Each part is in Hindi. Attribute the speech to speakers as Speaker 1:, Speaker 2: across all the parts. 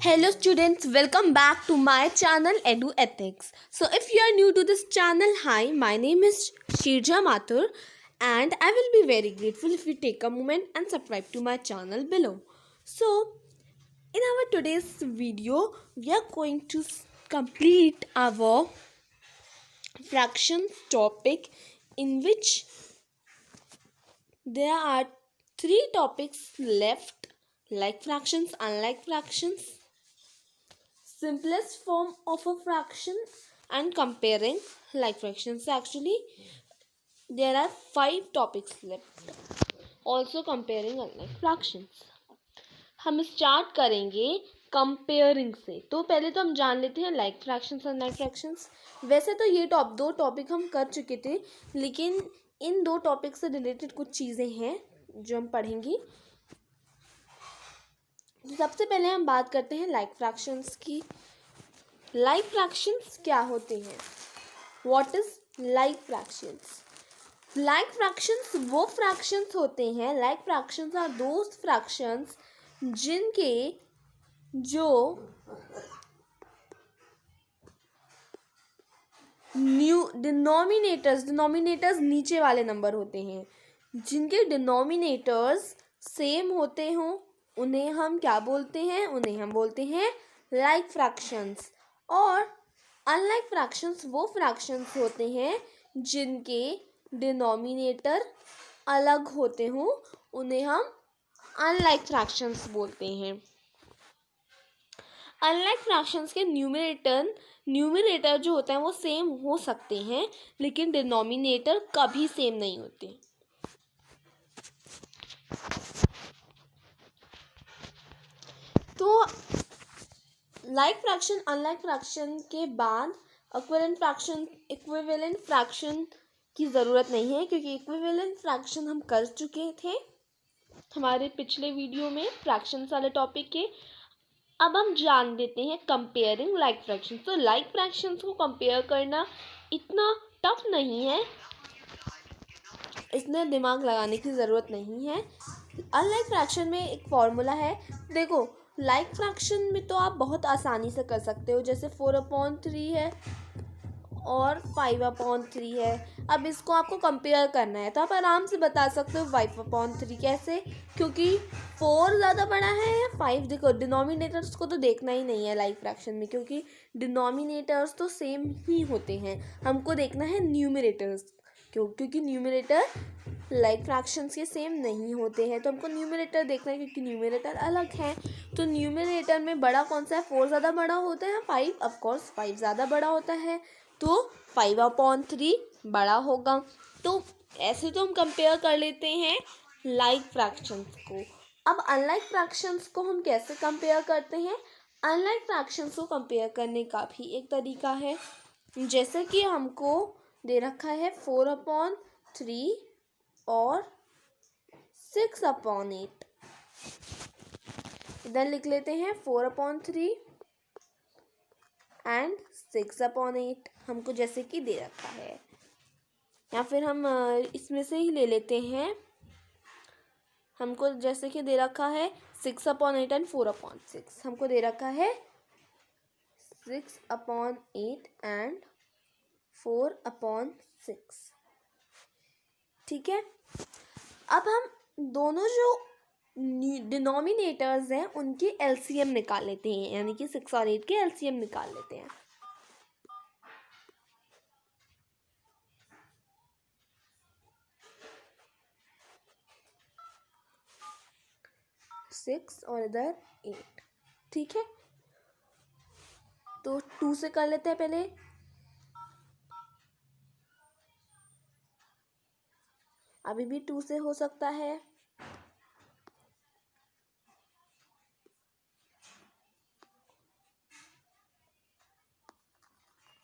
Speaker 1: Hello students, welcome back to my channel Edu Ethics. So if you are new to this channel, hi, my name is Shirja Mathur and I will be very grateful if you take a moment and subscribe to my channel below. So in our today's video, we are going to complete our fractions topic, in which there are three topics left, like fractions, unlike fractions, simplest form of a fraction, and comparing like fractions. Actually there are 5 topics left, also comparing unlike fractions. हम स्टार्ट करेंगे कंपेयरिंग से। तो पहले तो हम जान लेते हैं लाइक फ्रैक्शंस और अनलाइक फ्रैक्शंस। वैसे तो ये दो टॉपिक हम कर चुके थे, लेकिन इन 2 टॉपिक से रिलेटेड कुछ चीज़ें हैं जो हम पढ़ेंगे। तो सबसे पहले हम बात करते हैं लाइक फ्रैक्शंस की। लाइक फ्रैक्शंस क्या होते हैं? What is like fractions? Like fractions वो फ्रैक्शंस होते हैं, like fractions are those fractions जिनके जो डिनोमिनेटर्स नीचे वाले नंबर होते हैं, जिनके डिनोमिनेटर्स सेम होते हों, उन्हें हम क्या बोलते हैं? उन्हें हम बोलते हैं लाइक फ्रैक्शंस। और अनलाइक फ्रैक्शंस वो फ्रैक्शंस होते हैं जिनके डिनोमिनेटर अलग होते हों, उन्हें हम अनलाइक फ्रैक्शंस बोलते हैं। अनलाइक फ्रैक्शंस के न्यूमरेटर जो होता है वो सेम हो सकते हैं, लेकिन डिनोमिनेटर कभी सेम नहीं होते। तो लाइक फ्रैक्शन अनलाइक फ्रैक्शन के बाद इक्विवेलेंट फ्रैक्शन की ज़रूरत नहीं है, क्योंकि इक्विवेलेंट फ्रैक्शन हम कर चुके थे हमारे पिछले वीडियो में फ्रैक्शंस वाले टॉपिक के। अब हम जान लेते हैं कंपेयरिंग लाइक फ्रैक्शन। तो लाइक फ्रैक्शंस को कंपेयर करना इतना टफ नहीं है, इसमें दिमाग लगाने की ज़रूरत नहीं है। अनलाइक फ्रैक्शन में एक फॉर्मूला है। देखो, लाइक फ्रैक्शन में तो आप बहुत आसानी से कर सकते हो, जैसे 4/3 है और 5/3 है। अब इसको आपको कंपेयर करना है तो आप आराम से बता सकते हो 5/3 कैसे, क्योंकि 4 ज़्यादा बड़ा है या 5। देखो, डिनोमिनेटर्स को तो देखना ही नहीं है लाइक फ्रैक्शन में, क्योंकि डिनोमिनेटर्स तो सेम ही होते हैं। हमको देखना है न्यूमरेटर्स, क्योंकि न्यूमरेटर लाइक फ्रैक्शंस के सेम नहीं होते हैं। तो हमको न्यूमरेटर देखना है, क्योंकि न्यूमरेटर अलग हैं। तो न्यूमरेटर में बड़ा कौन सा है? 4 ज़्यादा बड़ा होता है, 5 ऑफकोर्स 5 ज़्यादा बड़ा होता है, तो 5/3 बड़ा होगा। तो ऐसे तो हम कंपेयर कर लेते हैं लाइक फ्रैक्शंस को। अब अनलाइक फ्रैक्शंस को हम कैसे कंपेयर करते हैं? अनलाइक फ्रैक्शंस को कंपेयर करने का भी एक तरीका है। जैसे कि हमको दे रखा है 4/3 और 6/8। इधर लिख लेते हैं 4/3 एंड 6/8, हमको जैसे कि दे रखा है। या फिर हम इसमें से ही ले लेते हैं, हमको जैसे कि दे रखा है 6/8 एंड 4/6। हमको दे रखा है 6/8 एंड 4/6। ठीक है। अब हम दोनों जो डिनोमिनेटर्स हैं उनके एलसीएम निकाल लेते हैं, यानी कि 6 और 8 के एलसीएम निकाल लेते हैं। 6 और इधर 8। ठीक है, तो 2 से कर लेते हैं पहले। अभी भी 2 से हो सकता है।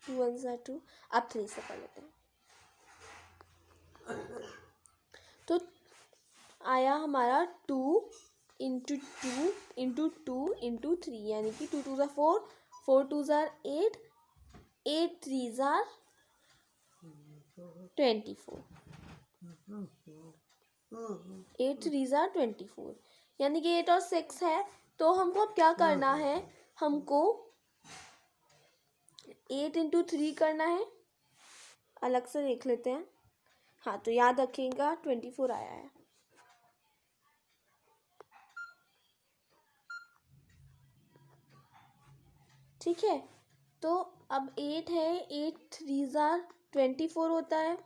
Speaker 1: 2 1 2। अब 3 से कर लेते हैं। तो आया हमारा 2 इंटू 2 इंटू 2 इंटू 3, यानी कि 2 2 4, 4 2 8, 8 3 24, 8 3 24, यानी कि 8 और 6 है। तो हमको अब क्या करना है? हमको 8 इंटू 3 करना है, अलग से देख लेते हैं। हाँ, तो याद रखिएगा 24 आया है। ठीक है, तो अब 8 है, 8 3 जार 24 होता है।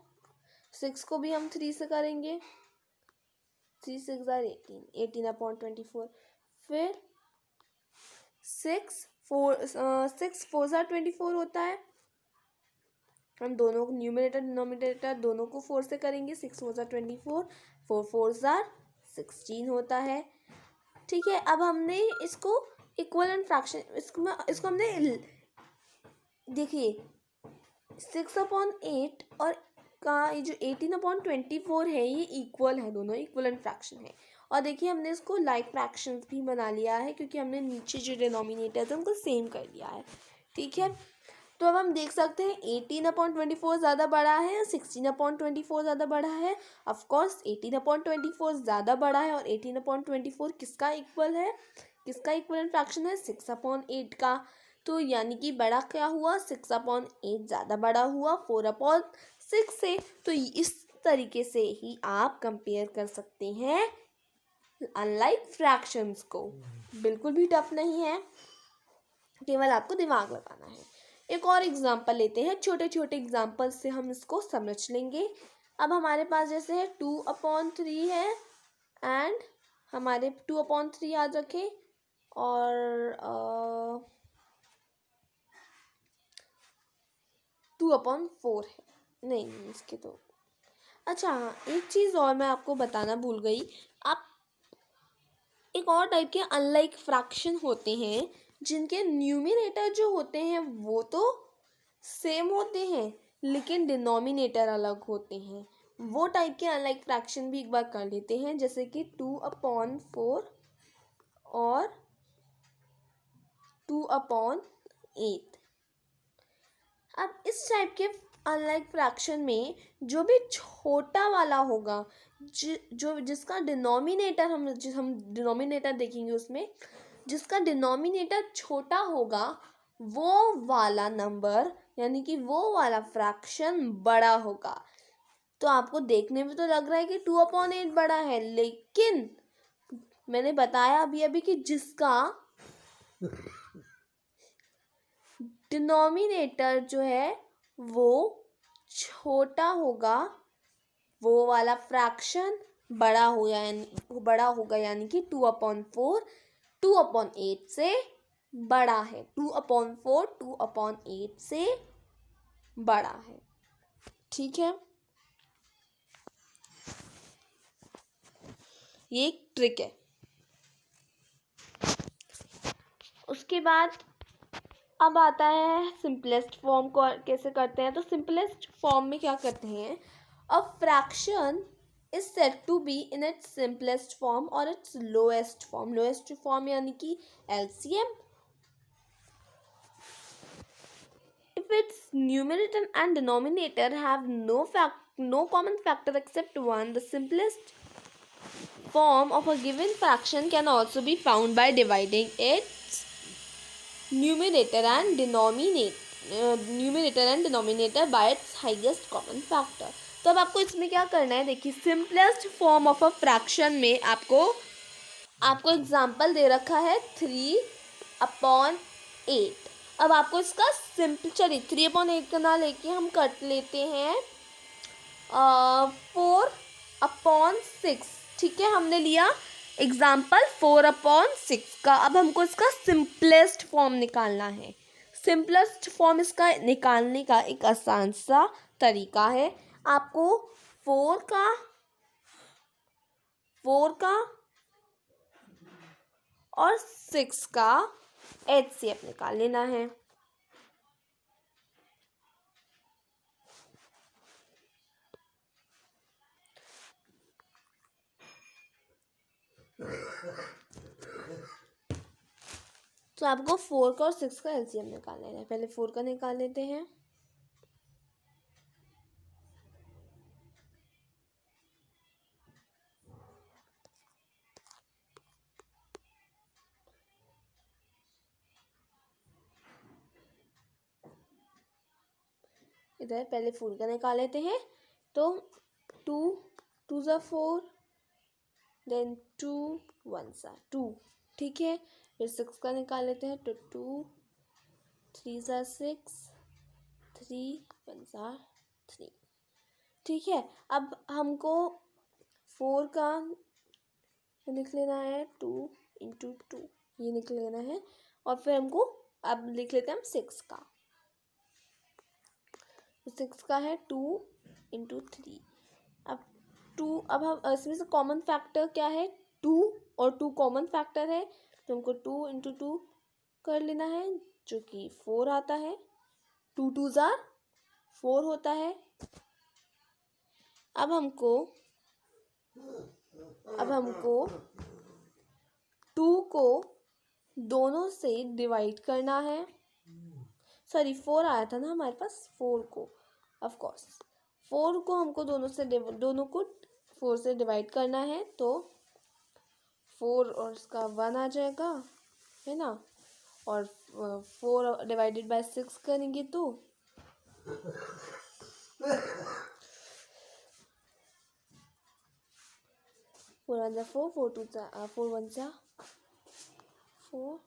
Speaker 1: 6 को भी हम 3 से करेंगे, 3 6 जार 18, 18/24। फिर 6 4 जार 24 होता है। हम दोनों न्यूमरेटर डिनोमिनेटर दोनों को 4 से करेंगे। 6 4 जार 24, 4 4 जार 16 होता है। ठीक है, अब हमने इसको इक्वलेंट फ्रैक्शन, इसको हमने देखिए 6/8 और का ये जो 18/24 है, ये इक्वल है, दोनों इक्वलेंट फ्रैक्शन है। और देखिए हमने इसको लाइक फ्रैक्शंस भी बना लिया है, क्योंकि हमने नीचे जो डिनोमिनेटर है उनको सेम कर लिया है। ठीक है, तो अब हम देख सकते हैं 18/24 ज़्यादा बड़ा है, 16/24 ज़्यादा बड़ा है। ऑफकोर्स 18/24 ज़्यादा बड़ा है, और 18/24 किसका इक्वल है, किसका इक्वलेंट फ्रैक्शन है, 6/8 का। तो यानी कि बड़ा क्या हुआ, 6/8 ज़्यादा बड़ा हुआ 4/6 से। तो इस तरीके से ही आप कंपेयर कर सकते हैं अनलाइक फ्रैक्शंस को। बिल्कुल भी टफ नहीं है, केवल आपको दिमाग लगाना है। एक और एग्जांपल लेते हैं, छोटे छोटे एग्जांपल से हम इसको समझ लेंगे। अब हमारे पास जैसे है 2/3 है, एंड हमारे 2/3 याद रखें, और 2/4 है, नहीं इसके तो। अच्छा हाँ, एक चीज़ और मैं आपको बताना भूल गई। आप एक और टाइप के अनलाइक फ्रैक्शन होते हैं, जिनके न्यूमिनेटर जो होते हैं वो तो सेम होते हैं, लेकिन डिनोमिनेटर अलग होते हैं। वो टाइप के अनलाइक फ्रैक्शन भी एक बार कर लेते हैं, जैसे कि 2/4 और 2/8। अब इस टाइप के अनलाइक फ्रैक्शन में जो भी छोटा वाला होगा, जो जिसका डिनोमिनेटर हम डिनोमिनेटर देखेंगे, उसमें जिसका डिनोमिनेटर छोटा होगा, वो वाला नंबर यानी कि वो वाला फ्रैक्शन बड़ा होगा। तो आपको देखने में तो लग रहा है कि 2/8 बड़ा है, लेकिन मैंने बताया अभी अभी कि जिसका डिनोमिनेटर जो है वो छोटा होगा, वो वाला फ्रैक्शन बड़ा होगा, यानी कि 2/4 2/8 से बड़ा है। 2/4 2/8 से बड़ा है। ठीक है, ये एक ट्रिक है। उसके बाद अब आता है सिंपलेस्ट फॉर्म को कैसे करते हैं। तो सिंपलेस्ट फॉर्म में क्या करते हैं, a fraction is said to be in its simplest form और its lowest form. Lowest form यानी कि LCM. If its numerator and denominator have no common factor except one, the simplest form of a given fraction can also be found by dividing its numerator and denominator by its highest common factor। तो अब आपको इसमें क्या करना है, देखिए simplest form of a fraction में आपको एग्जांपल दे रखा है 3/8। अब आपको इसका सिंपल, चलिए 3/8 का ना लेके हम कट लेते हैं 4/6। ठीक है, हमने लिया एग्जाम्पल 4/6 का। अब हमको इसका सिंपलेस्ट फॉर्म निकालना है। सिंपलेस्ट फॉर्म इसका निकालने का एक आसान सा तरीका है। आपको 4 का और 6 का एचसीएफ निकाल लेना है। तो आपको 4 का और 6 का एलसीएम निकाल लेना है। पहले 4 का निकाल लेते हैं। इधर पहले 4 का निकाल लेते हैं। तो 2 2 ज़ा 4, देन 2 1 ज़ा 2, ठीक है। फिर 6 का निकाल लेते हैं। तो 2 3 ज़ा 6, 3 1 ज़ा 3, ठीक है। अब हमको 4 का लिख लेना है 2 इंटू 2, ये लिख लेना है। और फिर हमको अब लिख लेते हैं हम 6 का। 6 का है 2 इंटू 3। अब 2, अब हम इसमें से कॉमन फैक्टर क्या है, 2, और 2 कॉमन फैक्टर है, तो हमको 2 इंटू 2 कर लेना है, जो कि 4 आता है। 2 2 ज़ा 4 होता है। अब हमको 2 को दोनों से डिवाइड करना है। सॉरी 4 आया था ना हमारे पास, 4 को ऑफ कोर्स 4 को हमको दोनों को 4 से डिवाइड करना है। तो 4 और इसका 1 आ जाएगा, है ना। और 4 डिवाइडेड बाय 6 करेंगे तो 4 1 ज़ा 4, 4 2 ज़ा 4 1 ज़ा 4।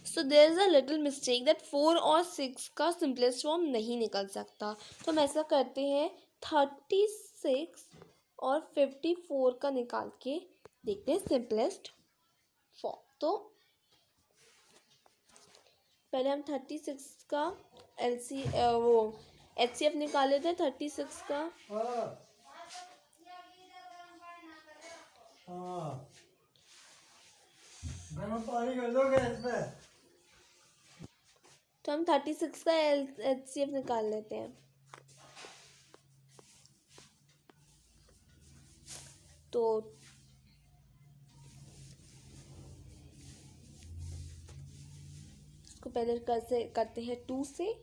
Speaker 1: So there is a little mistake that 4 और 6 का सिंपलेस्ट फॉर्म नहीं निकल सकता। तो हम ऐसा करते हैं, 36 और 54 का निकाल के देखते हैं सिंपलेस्ट फॉर्म। तो पहले हम 36 का HCF निकाल लेते हैं। 36 का
Speaker 2: गर्म पानी कर दो गैस पे।
Speaker 1: तो हम 36 का HCF निकाल लेते हैं। तो इसको पहले करते हैं 2 से।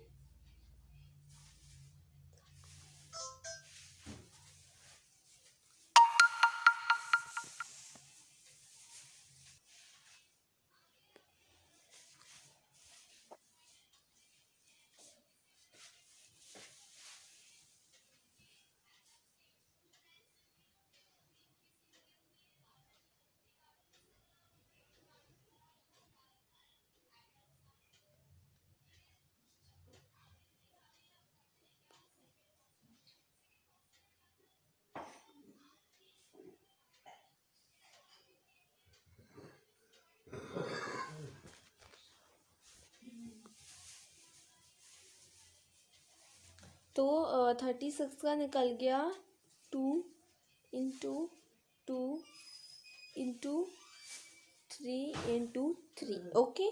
Speaker 1: तो 36 का निकल गया 2 इंटू 2 इंटू 3 इंटू 3, ओके।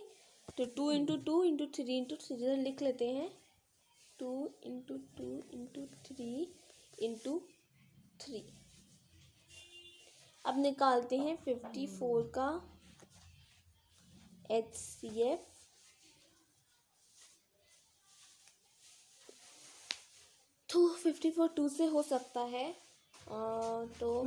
Speaker 1: तो 2 इंटू 2 इंटू 3 इंटू 3 लिख लेते हैं। 2 इंटू 2 इंटू 3 इंटू 3। अब निकालते हैं 54 का HCF। तो 54 2 से हो सकता है, तो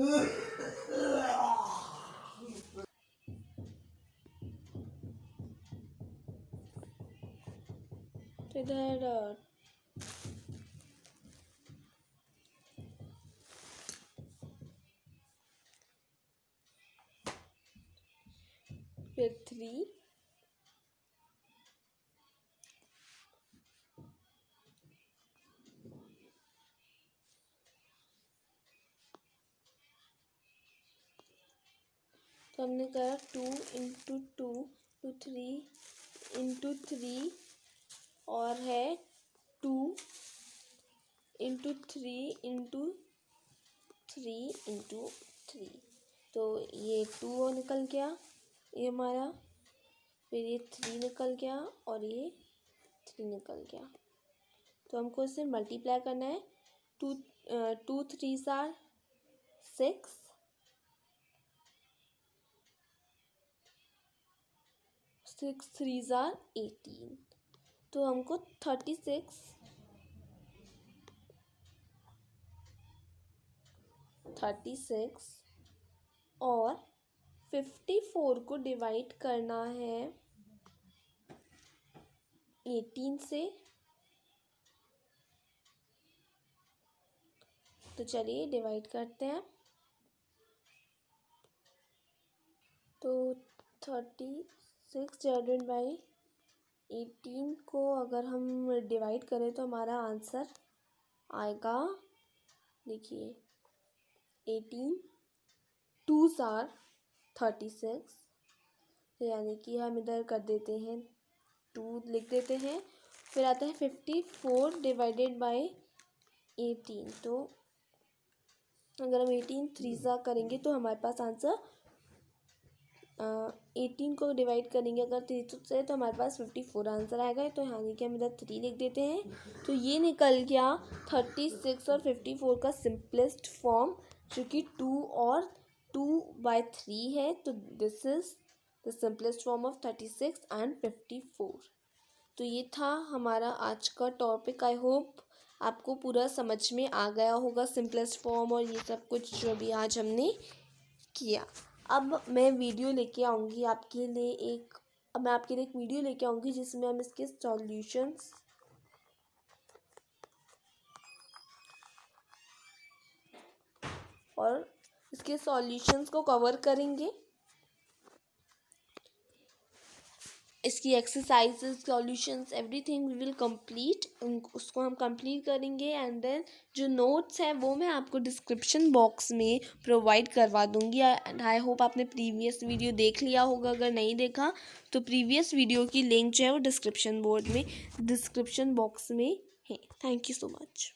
Speaker 1: इधर फिर 3, तो हमने करा 2 इंटू 2 टू 3 इंटू 3, और है 2 इंटू 3 इंटू 3 इंटू 3। तो ये 2 निकल गया, ये हमारा। फिर ये 3 निकल गया और ये 3 निकल गया। तो हमको इसे मल्टीप्लाई करना है। 2 3 ज़ा 6, 6 3 ज़ा 18। तो हमको 36 36 और 54 को डिवाइड करना है 18 से। तो चलिए डिवाइड करते हैं। तो 36 डिवाइडेड बाई 18 को अगर हम डिवाइड करें तो हमारा आंसर आएगा, देखिए 18 2s are 36। तो यानी कि हम इधर कर देते हैं 2 लिख देते हैं। फिर आता है 54 डिवाइडेड बाई 18। तो अगर हम 18 3s करेंगे तो हमारे पास आंसर 18 को डिवाइड करेंगे अगर 3 से तो हमारे पास 54 आंसर आएगा। तो यानी कि हम इधर 3 लिख देते हैं। तो ये निकल गया 36 और 54 का सिंपलेस्ट फॉर्म, जो कि 2 और 2/3 है। तो this is the simplest form of 36 and 54। तो ये था हमारा आज का टॉपिक। आई होप आपको पूरा समझ में आ गया होगा, सिंपलेस्ट फॉर्म और ये सब कुछ जो भी आज हमने किया। अब मैं वीडियो लेके आऊँगी आपके लिए मैं आपके लिए एक वीडियो लेके आऊँगी जिसमें हम इसके सॉल्यूशंस को कवर करेंगे। इसकी exercises, solutions, everything we will complete, उसको हम कंप्लीट करेंगे। एंड देन जो नोट्स हैं वो मैं आपको डिस्क्रिप्शन बॉक्स में प्रोवाइड करवा दूंगी। एंड आई होप आपने प्रीवियस वीडियो देख लिया होगा। अगर नहीं देखा तो प्रीवियस वीडियो की लिंक जो है वो डिस्क्रिप्शन बॉक्स में है। Thank you so much.